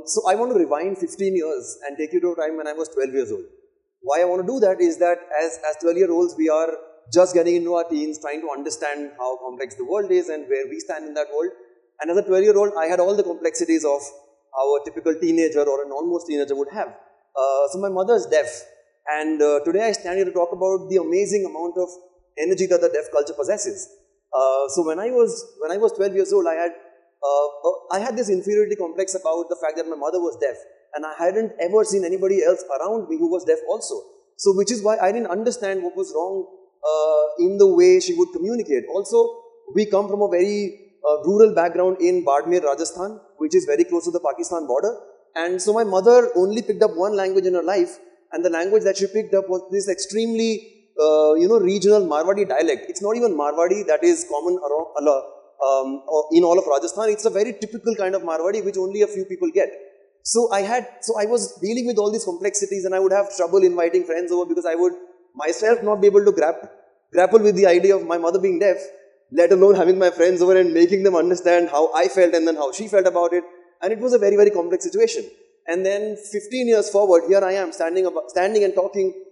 So I want to rewind 15 years and take you to a time when I was 12 years old. Why I want to do that is that as 12-year-olds, we are just getting into our teens, trying to understand how complex the world is and where we stand in that world. And as a 12-year-old, I had all the complexities of how a typical teenager or an almost teenager would have. So my mother is deaf, and today I stand here to talk about the amazing amount of energy that the deaf culture possesses. So when I was 12 years old, I had this inferiority complex about the fact that my mother was deaf, and I hadn't ever seen anybody else around me who was deaf also. So which is why I didn't understand what was wrong in the way she would communicate. Also, we come from a very rural background in Bardmer, Rajasthan, which is very close to the Pakistan border. And so my mother only picked up one language in her life, and the language that she picked up was this extremely regional Marwadi dialect. It's not even Marwadi that is common in all of Rajasthan. It's a very typical kind of Marwadi which only a few people get. So I was dealing with all these complexities, and I would have trouble inviting friends over because I would myself not be able to grapple with the idea of my mother being deaf, let alone having my friends over and making them understand how I felt and then how she felt about it. And it was a very, very complex situation. And then 15 years forward, here I am standing and talking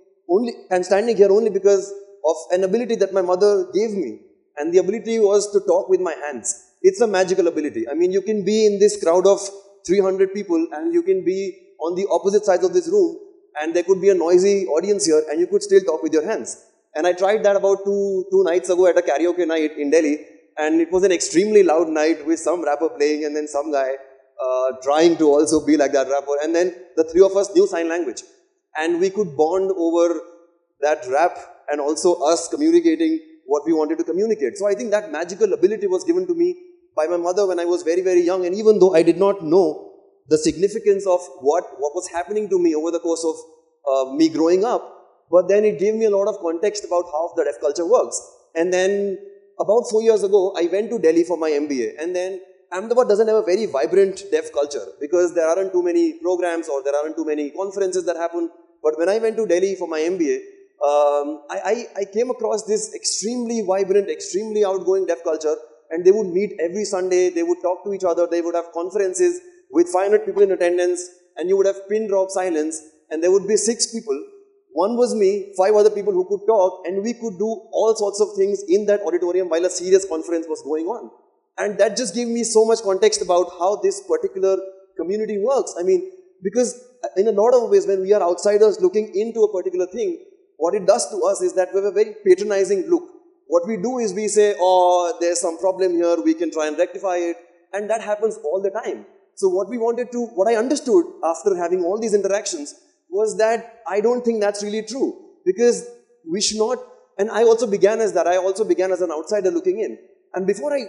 standing here only because of an ability that my mother gave me. And the ability was to talk with my hands. It's a magical ability. I mean, you can be in this crowd of 300 people and you can be on the opposite sides of this room, and there could be a noisy audience here and you could still talk with your hands. And I tried that about two nights ago at a karaoke night in Delhi, and it was an extremely loud night with some rapper playing and then some guy trying to also be like that rapper. And then the three of us knew sign language, and we could bond over that rap and also us communicating what we wanted to communicate. So I think that magical ability was given to me by my mother when I was very, very young. And even though I did not know the significance of what was happening to me over the course of me growing up, but then it gave me a lot of context about how the deaf culture works. And then about 4 years ago, I went to Delhi for my MBA. And then Ahmedabad doesn't have a very vibrant deaf culture because there aren't too many programs or there aren't too many conferences that happen. But when I went to Delhi for my MBA, I came across this extremely vibrant, extremely outgoing deaf culture, and they would meet every Sunday, they would talk to each other, they would have conferences with 500 people in attendance, and you would have pin drop silence, and there would be 6 people. One was me, 5 other people who could talk, and we could do all sorts of things in that auditorium while a serious conference was going on. And that just gave me so much context about how this particular community works. I mean, because in a lot of ways, when we are outsiders looking into a particular thing, what it does to us is that we have a very patronizing look. What we do is we say, oh, there's some problem here, we can try and rectify it. And that happens all the time. So what I understood after having all these interactions was that I don't think that's really true. Because we should not, and I also began as that. I also began as an outsider looking in. And before I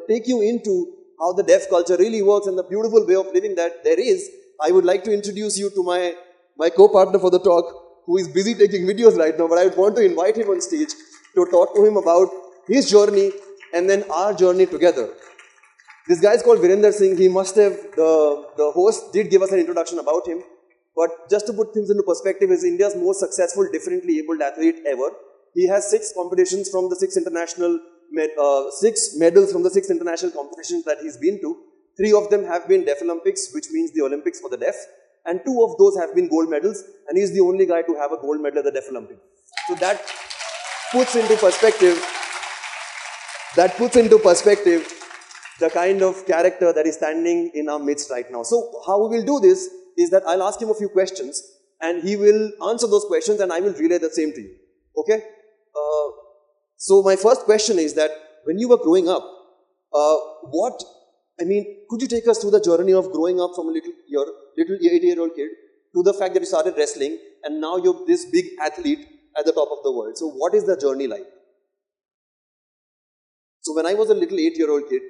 take you into how the deaf culture really works and the beautiful way of living that there is, I would like to introduce you to my co-partner for the talk, who is busy taking videos right now, but I would want to invite him on stage to talk to him about his journey and then our journey together. This guy is called Virender Singh. He must have, the host did give us an introduction about him, but just to put things into perspective, he's India's most successful differently abled athlete ever. He has 6 competitions from the 6 medals from the 6 international competitions that he's been to. 3 of them have been Deaflympics, which means the Olympics for the deaf, and 2 of those have been gold medals, and he's the only guy to have a gold medal at the Deaflympic. So that puts into perspective the kind of character that is standing in our midst right now. So how we will do this is that I'll ask him a few questions, and he will answer those questions, and I will relay the same to you. Okay? So my first question is that when you were growing up, could you take us through the journey of growing up from a little 8-year-old kid to the fact that you started wrestling and now you're this big athlete at the top of the world? So what is the journey like? So when I was a little 8-year-old kid,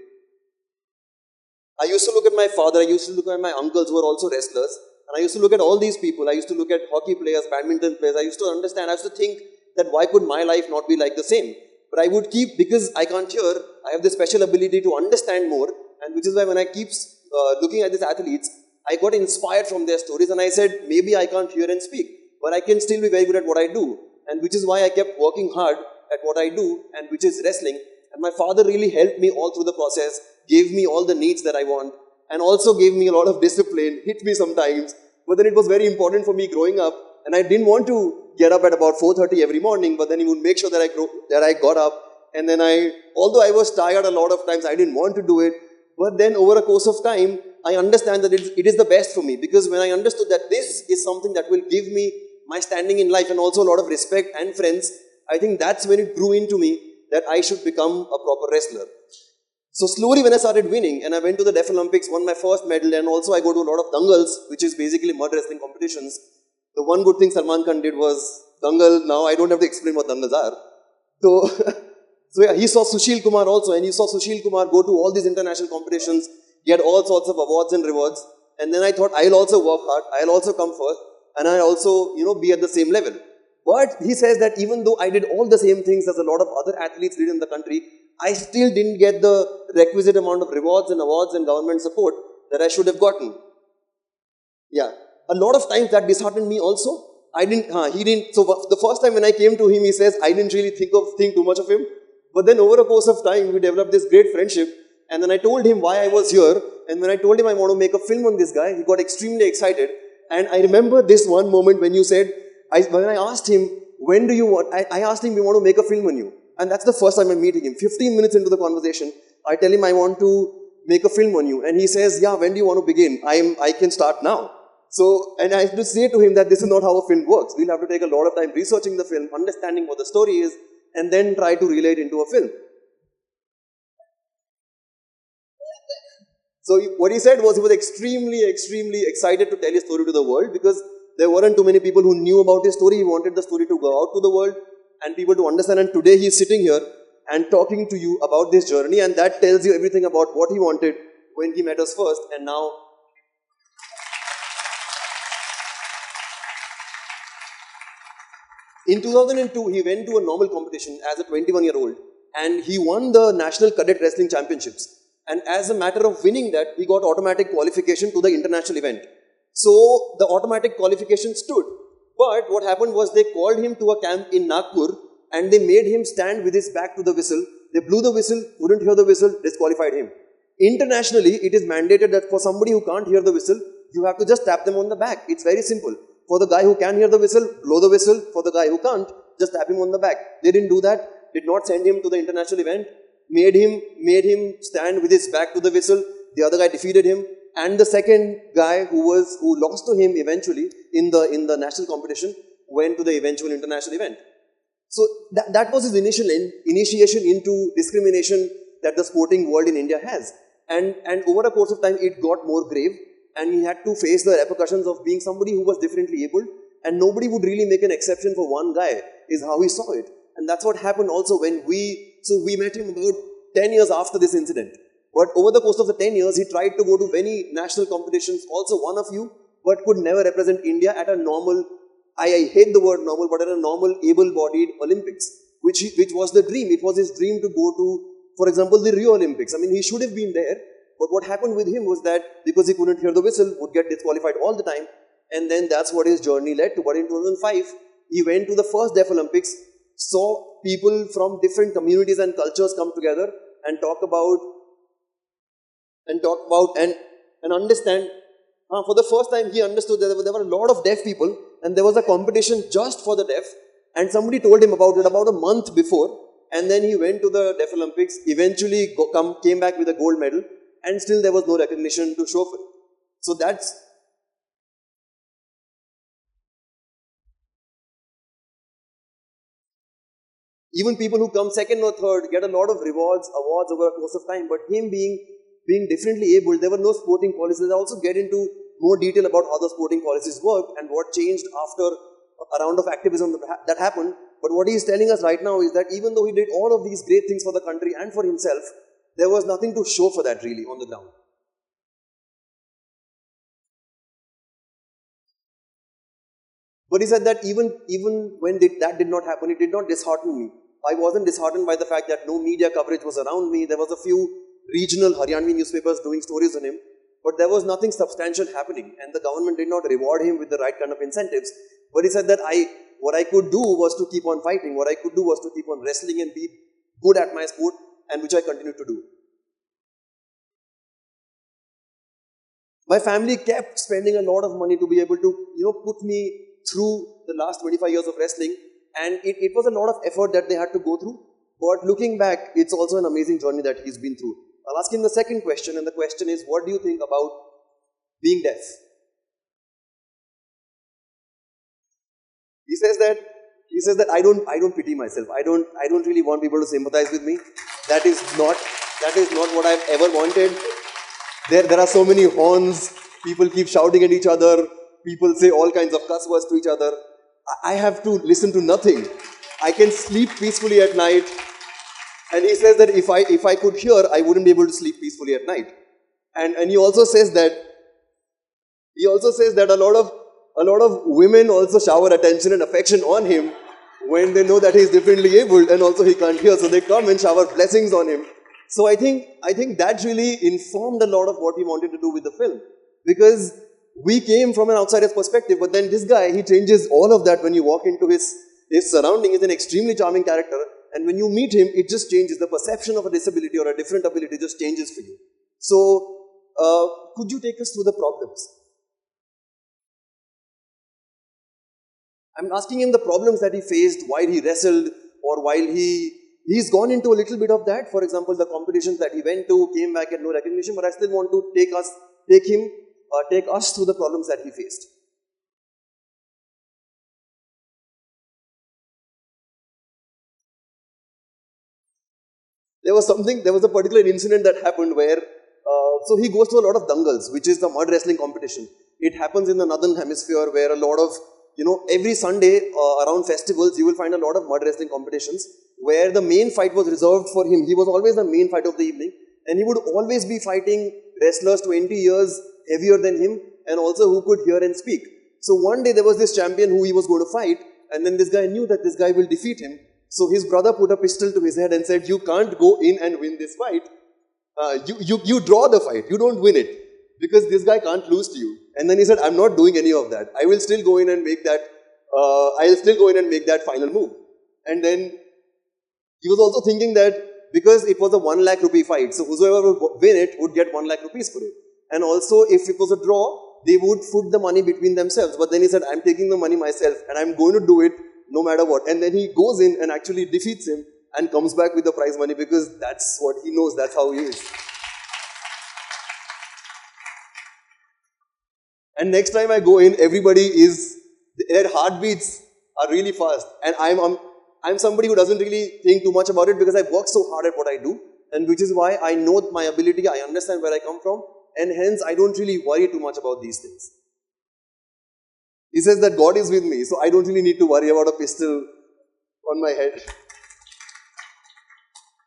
I used to look at my father, I used to look at my uncles who were also wrestlers, and I used to look at all these people. I used to look at hockey players, badminton players. I used to understand, I used to think that why could my life not be like the same? But I would keep, because I can't hear, I have this special ability to understand more, and which is why when I keep looking at these athletes, I got inspired from their stories, and I said, maybe I can't hear and speak, but I can still be very good at what I do. And which is why I kept working hard at what I do, and which is wrestling. And my father really helped me all through the process, gave me all the needs that I want. and also gave me a lot of discipline, hit me sometimes. But then it was very important for me growing up, and I didn't want to get up at about 4:30 every morning, but then he would make sure that I got up, and then although I was tired a lot of times, I didn't want to do it, but then over a course of time, I understand that it is the best for me, because when I understood that this is something that will give me my standing in life and also a lot of respect and friends, I think that's when it grew into me that I should become a proper wrestler. So slowly when I started winning and I went to the Deaflympics, won my first medal, and also I go to a lot of dangals, which is basically mud wrestling competitions. The one good thing Salman Khan did was dangal. Now I don't have to explain what dangals are. So, so yeah, he saw Sushil Kumar also, and he saw Sushil Kumar go to all these international competitions, get all sorts of awards and rewards. And then I thought I'll also work hard, I'll also come first, and I'll also, be at the same level. But he says that even though I did all the same things as a lot of other athletes did in the country, I still didn't get the requisite amount of rewards and awards and government support that I should have gotten. Yeah. A lot of times that disheartened me also. He didn't. So the first time when I came to him, he says, I didn't really think too much of him. But then over a course of time, we developed this great friendship. And then I told him why I was here. And when I told him I want to make a film on this guy, he got extremely excited. And I remember this one moment when you said, when I asked him, when do you want, I asked him, we want to make a film on you. And that's the first time I'm meeting him. 15 minutes into the conversation, I tell him I want to make a film on you. And he says, yeah, when do you want to begin? I can start now. So, and I have to say to him that this is not how a film works. We'll have to take a lot of time researching the film, understanding what the story is, and then try to relate into a film. So what he said was he was extremely, extremely excited to tell his story to the world, because there weren't too many people who knew about his story. He wanted the story to go out to the world and people to understand. And today he's sitting here and talking to you about this journey, and that tells you everything about what he wanted when he met us first, and now. In 2002, he went to a normal competition as a 21-year-old, and he won the National Cadet Wrestling Championships. And as a matter of winning that, he got automatic qualification to the international event. So the automatic qualification stood. But what happened was they called him to a camp in Nagpur, and they made him stand with his back to the whistle. They blew the whistle, couldn't hear the whistle, disqualified him. Internationally, it is mandated that for somebody who can't hear the whistle, you have to just tap them on the back. It's very simple. For the guy who can hear the whistle, blow the whistle. For the guy who can't, just tap him on the back. They didn't do that. Did not send him to the international event. Made him stand with his back to the whistle. The other guy defeated him. And the second guy who lost to him eventually in the national competition went to the eventual international event. So that was his initiation into discrimination that the sporting world in India has. And over a course of time, it got more grave. And he had to face the repercussions of being somebody who was differently abled, and nobody would really make an exception for one guy, is how he saw it. And that's what happened also when we met him about 10 years after this incident. But over the course of the 10 years, he tried to go to many national competitions, also won a few, but could never represent India at a normal, I hate the word normal, but at a normal able-bodied Olympics, which was the dream. It was his dream to go to, for example, the Rio Olympics. I mean, he should have been there. But what happened with him was that because he couldn't hear the whistle, would get disqualified all the time. And then that's what his journey led to. But in 2005, he went to the first Deaflympics, saw people from different communities and cultures come together and talk about and understand. For the first time, he understood that there were a lot of deaf people, and there was a competition just for the deaf. And somebody told him about it about a month before. And then he went to the Deaflympics, eventually came back with a gold medal. And still there was no recognition to show for it. So that's... Even people who come second or third get a lot of awards over a course of time, but him being differently able, there were no sporting policies. I also get into more detail about how the sporting policies work and what changed after a round of activism that happened. But what he is telling us right now is that even though he did all of these great things for the country and for himself, there was nothing to show for that really on the ground. But he said that even when that did not happen, it did not dishearten me. I wasn't disheartened by the fact that no media coverage was around me. There was a few regional Haryana newspapers doing stories on him, but there was nothing substantial happening, and the government did not reward him with the right kind of incentives. But he said that what I could do was to keep on fighting. What I could do was to keep on wrestling and be good at my sport, and which I continue to do. My family kept spending a lot of money to be able to, put me through the last 25 years of wrestling. And it was a lot of effort that they had to go through. But looking back, it's also an amazing journey that he's been through. I'll ask him the second question, and the question is, what do you think about being deaf? He says that I don't pity myself. I don't really want people to sympathize with me. That is not what I've ever wanted. There are so many horns, people keep shouting at each other, people say all kinds of cuss words to each other. I have to listen to nothing. I can sleep peacefully at night. And he says that if I could hear, I wouldn't be able to sleep peacefully at night. And he also says that a lot of women also shower attention and affection on him when they know that he's differently abled and also he can't hear. So they come and shower blessings on him. So I think that really informed a lot of what we wanted to do with the film. Because we came from an outsider's perspective, but then this guy, he changes all of that when you walk into his surrounding. He's an extremely charming character. And when you meet him, it just changes. The perception of a disability or a different ability just changes for you. So, could you take us through the problems? I'm asking him the problems that he faced while he wrestled or while he's gone into a little bit of that. For example, the competitions that he went to, came back at no recognition, but I still want to take us through the problems that he faced. There was a particular incident that happened where, so he goes to a lot of dangals, which is the mud wrestling competition. It happens in the northern hemisphere where a lot of, every Sunday around festivals, you will find a lot of mud wrestling competitions where the main fight was reserved for him. He was always the main fight of the evening, and he would always be fighting wrestlers 20 years heavier than him and also who could hear and speak. So one day there was this champion who he was going to fight, and then this guy knew that this guy will defeat him. So his brother put a pistol to his head and said, you can't go in and win this fight. You draw the fight, you don't win it, because this guy can't lose to you. And then he said, I'm not doing any of that. I will still go in and make that, final move. And then he was also thinking that because it was a 1 lakh rupee fight, so whoever would win it would get 1 lakh rupees for it. And also if it was a draw, they would foot the money between themselves. But then he said, I'm taking the money myself and I'm going to do it no matter what. And then he goes in and actually defeats him and comes back with the prize money because that's what he knows, that's how he is. And next time I go in, their heartbeats are really fast. And I'm somebody who doesn't really think too much about it because I've worked so hard at what I do. And which is why I know my ability, I understand where I come from. And hence, I don't really worry too much about these things. He says that God is with me, so I don't really need to worry about a pistol on my head.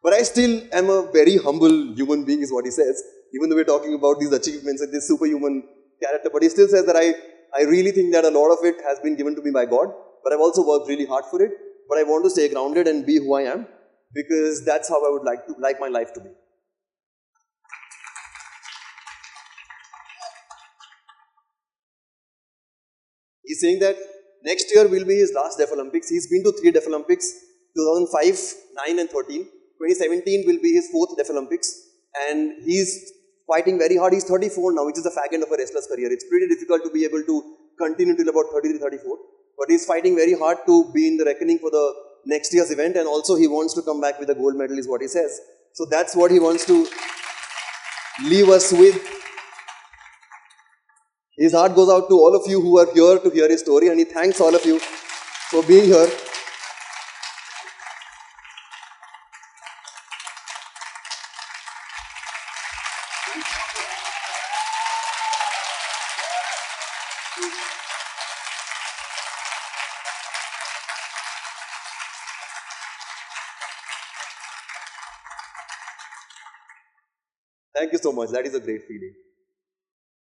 But I still am a very humble human being, is what he says. Even though we're talking about these achievements and this superhuman character. But he still says that I really think that a lot of it has been given to me by God. But I've also worked really hard for it. But I want to stay grounded and be who I am. Because that's how I would like my life to be. He's saying that next year will be his last Deaflympics. He's been to 3 Deaflympics, 2005, 9 and 13. 2017 will be his 4th Deaflympics. And he's fighting very hard. He's 34 now, which is the fag end of a wrestler's career. It's pretty difficult to be able to continue till about 33, 34. But he's fighting very hard to be in the reckoning for the next year's event. And also he wants to come back with a gold medal is what he says. So that's what he wants to leave us with. His heart goes out to all of you who are here to hear his story, and he thanks all of you for being here. Thank you so much. That is a great feeling.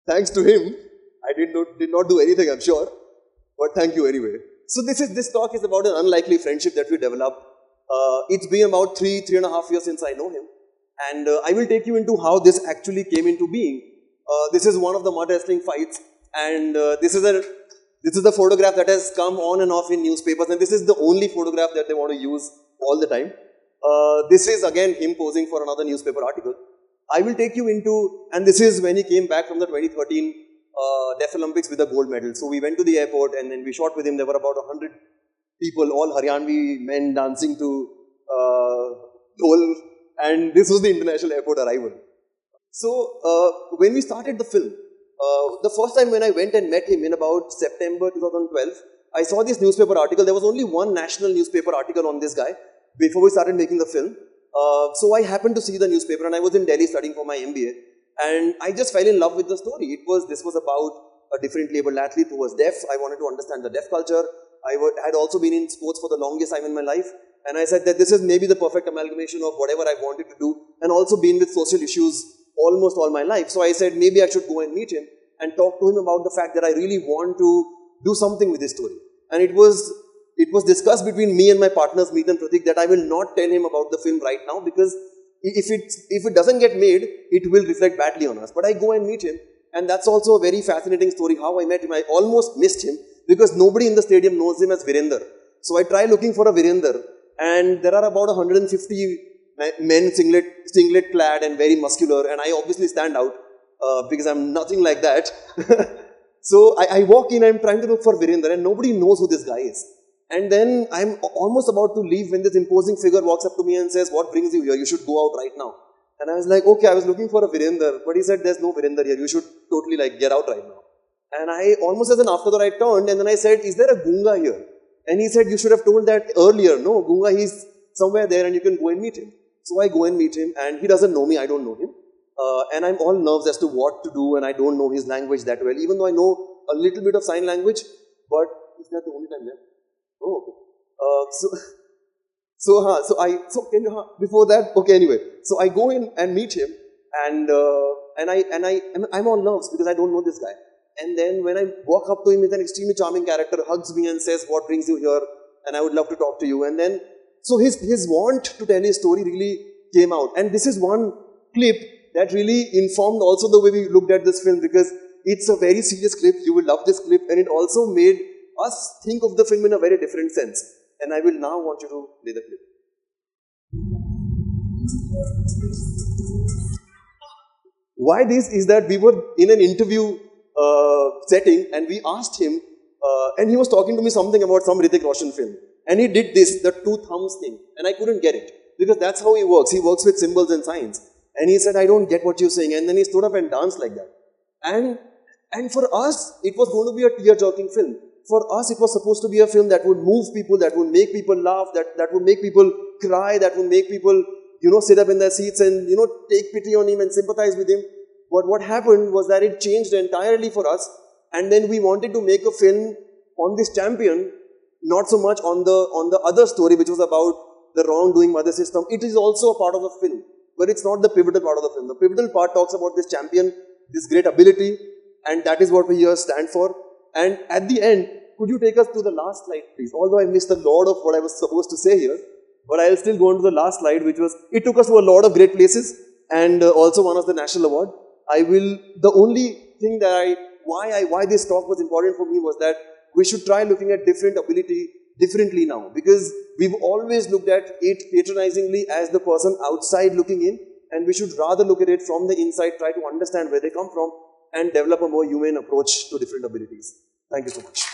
Thanks to him, I did not do anything, I'm sure, but thank you anyway. So this talk is about an unlikely friendship that we developed. It's been about 3.5 years since I know him, and I will take you into how this actually came into being. This is one of the mud wrestling fights, and this is the photograph that has come on and off in newspapers, and this is the only photograph that they want to use all the time. This is again him posing for another newspaper article. I will take you into, and this is when he came back from the 2013 Deaflympics with a gold medal. So we went to the airport and then we shot with him. There were about 100 people, all Haryanvi men dancing to Dol, and this was the international airport arrival. So when we started the film, the first time when I went and met him in about September 2012, I saw this newspaper article. There was only one national newspaper article on this guy before we started making the film. So I happened to see the newspaper, and I was in Delhi studying for my MBA, and I just fell in love with the story. This was about a differently abled athlete who was deaf. I wanted to understand the deaf culture. I had also been in sports for the longest time in my life, and I said that this is maybe the perfect amalgamation of whatever I wanted to do, and also been with social issues almost all my life. So I said maybe I should go and meet him and talk to him about the fact that I really want to do something with this story. And it was discussed between me and my partners, Meet and Pratik, that I will not tell him about the film right now, because if it doesn't get made, it will reflect badly on us. But I go and meet him, and that's also a very fascinating story, how I met him. I almost missed him because nobody in the stadium knows him as Virender. So I try looking for a Virender, and there are about 150 men singlet clad and very muscular, and I obviously stand out because I'm nothing like that. So I walk in, I'm trying to look for Virender, and nobody knows who this guy is. And then I'm almost about to leave when this imposing figure walks up to me and says, "What brings you here? You should go out right now." And I was like, okay, I was looking for a Virender, but he said, "There's no Virender here. You should totally get out right now." And I almost as an afterthought, I turned and then I said, "Is there a Goonga here?" And he said, "You should have told that earlier." "No, Goonga, he's somewhere there and you can go and meet him." So I go and meet him, and he doesn't know me, I don't know him. And I'm all nerves as to what to do, and I don't know his language that well, even though I know a little bit of sign language, but is that the only time there? Oh, okay. Before that, okay, anyway. So I go in and meet him, and I'm all nerves because I don't know this guy. And then when I walk up to him, he's an extremely charming character, hugs me and says, "What brings you here? And I would love to talk to you." And then, so his want to tell his story really came out. And this is one clip that really informed also the way we looked at this film, because it's a very serious clip. You will love this clip, and it also made us think of the film in a very different sense. And I will now want you to play the clip. Why this is that we were in an interview setting, and we asked him, and he was talking to me something about some Hrithik Roshan film. And he did this, the two thumbs thing, and I couldn't get it, because that's how he works. He works with symbols and signs. And he said, "I don't get what you're saying." And then he stood up and danced like that. And for us, it was going to be a tear-jerking film. For us, it was supposed to be a film that would move people, that would make people laugh, that would make people cry, that would make people, sit up in their seats and, take pity on him and sympathize with him. But what happened was that it changed entirely for us. And then we wanted to make a film on this champion, not so much on the other story, which was about the wrongdoing by the system. It is also a part of the film, but it's not the pivotal part of the film. The pivotal part talks about this champion, this great ability, and that is what we here stand for. And at the end, could you take us to the last slide, please? Although I missed a lot of what I was supposed to say here, but I'll still go on to the last slide, which was, it took us to a lot of great places, and also won us the National Award. The only thing that why this talk was important for me was that we should try looking at different ability differently now, because we've always looked at it patronizingly as the person outside looking in, and we should rather look at it from the inside, try to understand where they come from, and develop a more humane approach to different abilities. Thank you so much.